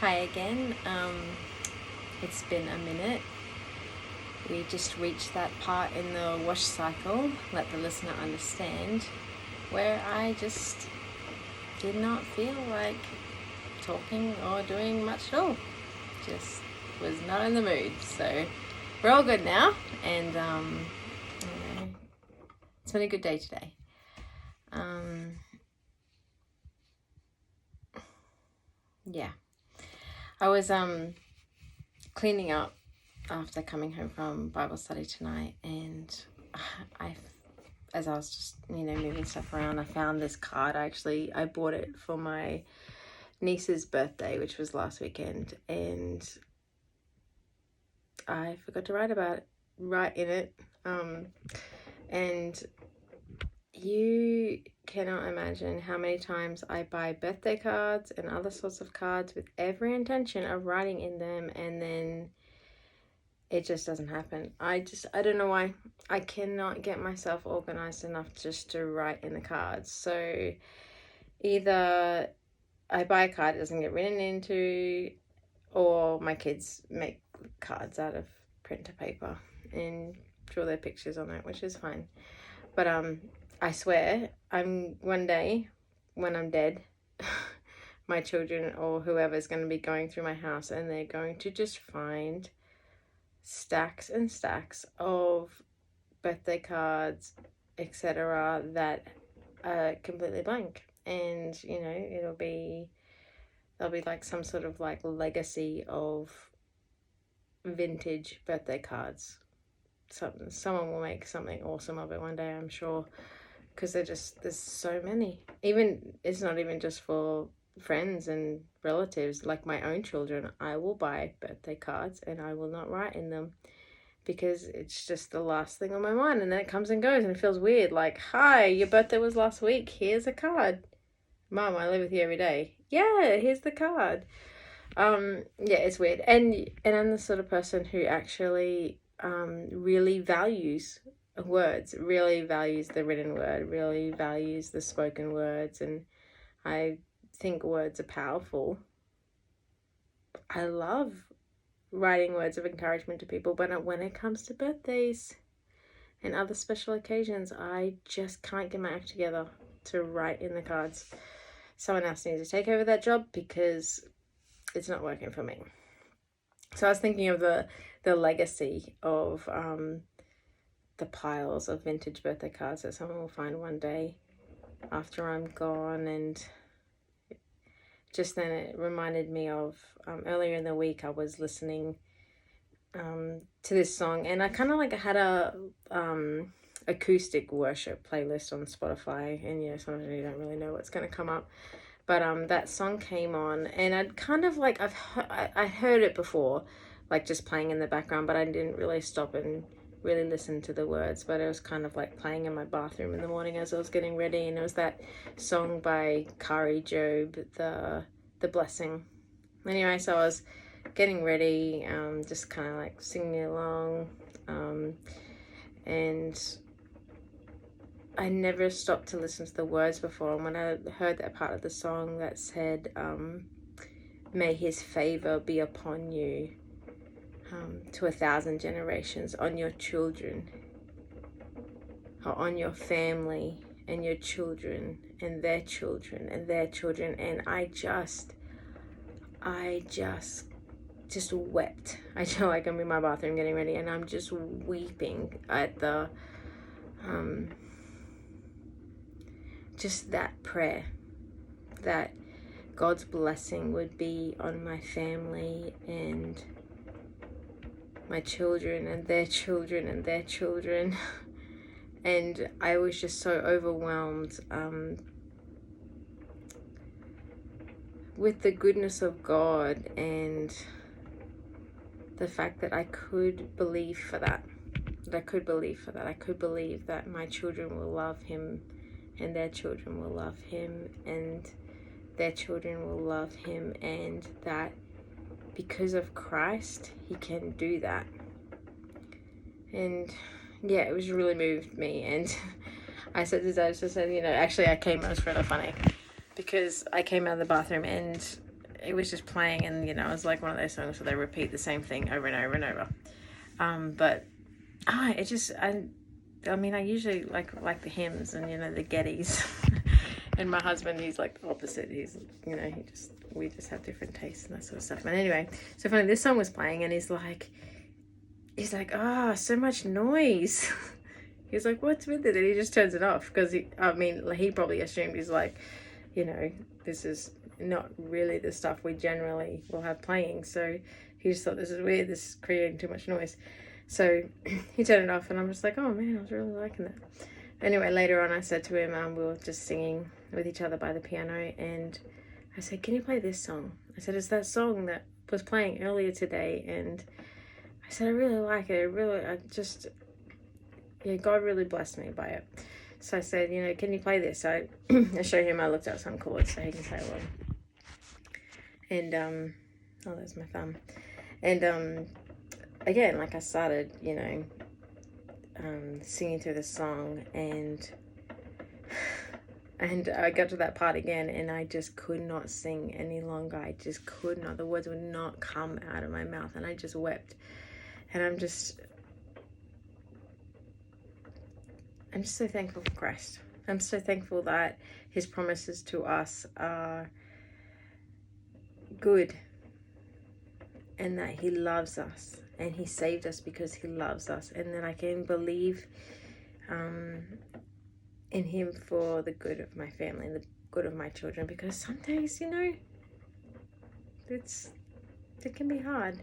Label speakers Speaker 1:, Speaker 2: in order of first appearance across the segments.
Speaker 1: Hi again. It's been a minute. We just reached that part in the wash cycle, let the listener understand, where I just did not feel like talking or doing much at all. Just was not in the mood. So we're all good now, and it's been a good day today. Yeah. I was cleaning up after coming home from Bible study tonight, and as I was just moving stuff around, I found this card. I bought it for my niece's birthday, which was last weekend, and I forgot to write in it, and you cannot imagine how many times I buy birthday cards and other sorts of cards with every intention of writing in them, and then it just doesn't happen. I don't know why. I cannot get myself organized enough just to write in the cards. So either I buy a card, it doesn't get written into, or my kids make cards out of printer paper and draw their pictures on it, which is fine. But I swear, one day when I'm dead, my children or whoever's going to be going through my house, and they're going to just find stacks and stacks of birthday cards, etc., that are completely blank. And there'll be like some sort of like legacy of vintage birthday cards. Someone will make something awesome of it one day, I'm sure, because there's so many. Even it's not even just for friends and relatives, like my own children. I will buy birthday cards and I will not write in them because it's just the last thing on my mind, and then it comes and goes and it feels weird, like, hi, your birthday was last week, here's a card. Mom, I live with you every day. Yeah, here's the card. Yeah, it's weird. And I'm the sort of person who actually really values words, really values the written word, really values the spoken words, and I think words are powerful. I love writing words of encouragement to people, but when it comes to birthdays and other special occasions, I just can't get my act together to write in the cards. Someone else needs to take over that job because it's not working for me. So I was thinking of the legacy of the piles of vintage birthday cards that someone will find one day after I'm gone. And just then it reminded me of earlier in the week I was listening to this song, and I kind of like had a acoustic worship playlist on Spotify, and sometimes you don't really know what's going to come up, but that song came on, and I'd kind of like I heard it before, like just playing in the background, but I didn't really stop and really listen to the words. But it was kind of like playing in my bathroom in the morning as I was getting ready, and it was that song by Carey, the Blessing. Anyway, so I was getting ready, just kind of like singing along, and I never stopped to listen to the words before. And when I heard that part of the song that said, may his favor be upon you, to 1,000 generations, on your children, or on your family, and your children, and their children, and their children. And I just wept. I feel like I'm in my bathroom getting ready, and I'm just weeping at the just that prayer, that God's blessing would be on my family and my children and their children and their children. And I was just so overwhelmed with the goodness of God and the fact that I could believe for that. I could believe that my children will love him, and their children will love him, and their children will love him, and that because of Christ, he can do that. And yeah, it was really moved me. And I said to Dad, actually I came, it was really funny, because I came out of the bathroom and it was just playing, and you know, it was like one of those songs where they repeat the same thing over and over and over. It just, I mean, I usually like the hymns and, you know, the Gettys. And my husband, he's like the opposite. He's, you know, we just have different tastes and that sort of stuff. But anyway, so funny, this song was playing, and he's like, so much noise. He's like, what's with it? And he just turns it off, because he probably assumed, he's like, you know, this is not really the stuff we generally will have playing. So he just thought, this is weird, this is creating too much noise. So he turned it off, and I'm just like, oh man, I was really liking that. Anyway, later on I said to him, we were just singing with each other by the piano, and I said, can you play this song? I said, it's that song that was playing earlier today, and I said, I really like it. God really blessed me by it. So I said, you know, can you play this? So I showed him, I looked up some chords so he can play along. And, oh, there's my thumb. And, again, like I started, you know, singing through the song, and I got to that part again, and I just could not sing any longer. I just could not. The words would not come out of my mouth, and I just wept. And I'm just so thankful for Christ. I'm so thankful that his promises to us are good, and that he loves us, and he saved us because he loves us, and that I can believe in him for the good of my family and the good of my children, because some days, you know, it can be hard.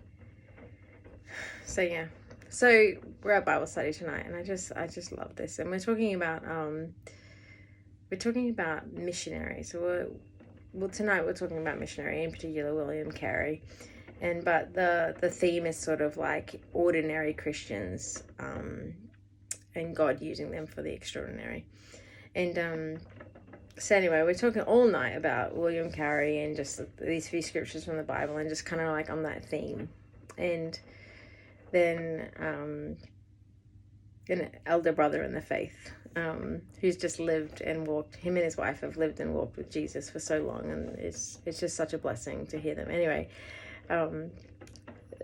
Speaker 1: So yeah, so we're at Bible study tonight, and I just love this, and we're talking about missionaries. So tonight we're talking about missionary, in particular William Carey. But the theme is sort of like ordinary Christians, and God using them for the extraordinary. And so anyway, we're talking all night about William Carey and just these few scriptures from the Bible, and just kind of like on that theme. And then an elder brother in the faith, who's just lived and walked, him and his wife have lived and walked with Jesus for so long, and it's just such a blessing to hear them. Anyway,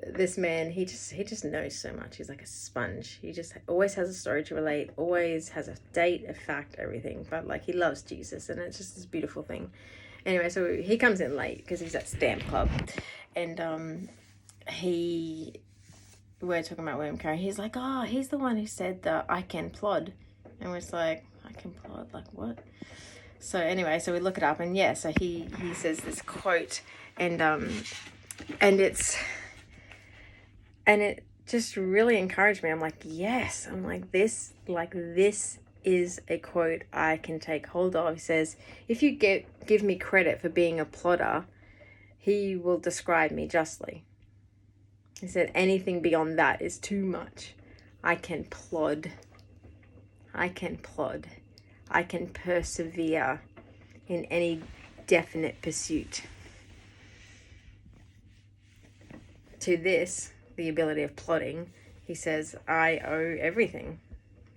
Speaker 1: this man, he just knows so much. He's like a sponge. He just always has a story to relate, always has a date, a fact, everything. But like, he loves Jesus, and it's just this beautiful thing. Anyway, so he comes in late because he's at Stamp Club, and we're talking about William Carey. He's like, oh, he's the one who said that I can plod, and we're like, I can plod, like what? So anyway, so we look it up, and yeah, so he says this quote, and it just really encouraged me. I'm like, yes. I'm like, this is a quote I can take hold of. He says, if you give me credit for being a plodder, he will describe me justly. He said, anything beyond that is too much. I can plod. I can persevere in any definite pursuit. To this, the ability of plodding, he says, I owe everything.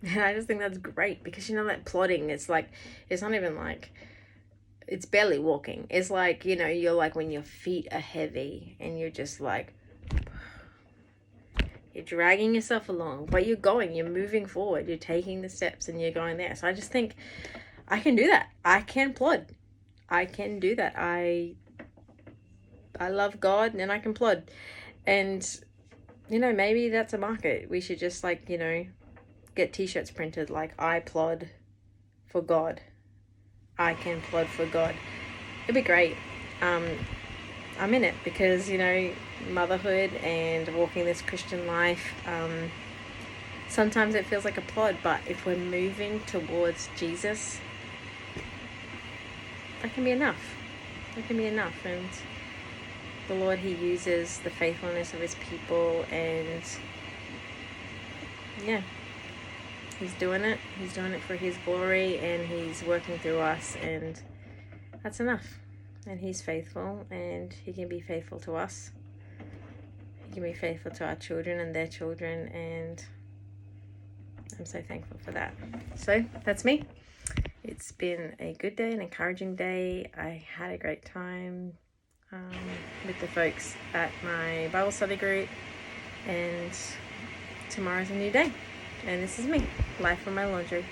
Speaker 1: And I just think that's great, because, you know, that plodding, it's like, it's not even like, it's barely walking. It's like, you know, you're like when your feet are heavy and you're just like, you're dragging yourself along, but you're moving forward, you're taking the steps and you're going there. So I just think I can do that. I can plod. I can do that. I love God, and I can plod. And, you know, maybe that's a market. We should just, like, you know, get t-shirts printed like, I plod for God. I can plod for God. It'd be great. I'm in it because, you know, motherhood and walking this Christian life, sometimes it feels like a plod, but if we're moving towards Jesus, that can be enough. That can be enough. And the Lord, he uses the faithfulness of his people, and yeah, he's doing it for his glory, and he's working through us, and that's enough. And he's faithful, and he can be faithful to us. He can be faithful to our children and their children, and I'm so thankful for that. So that's me. It's been a good day, an encouraging day. I had a great time. with the folks at my Bible study group, and tomorrow's a new day. And this is me, live from my laundry.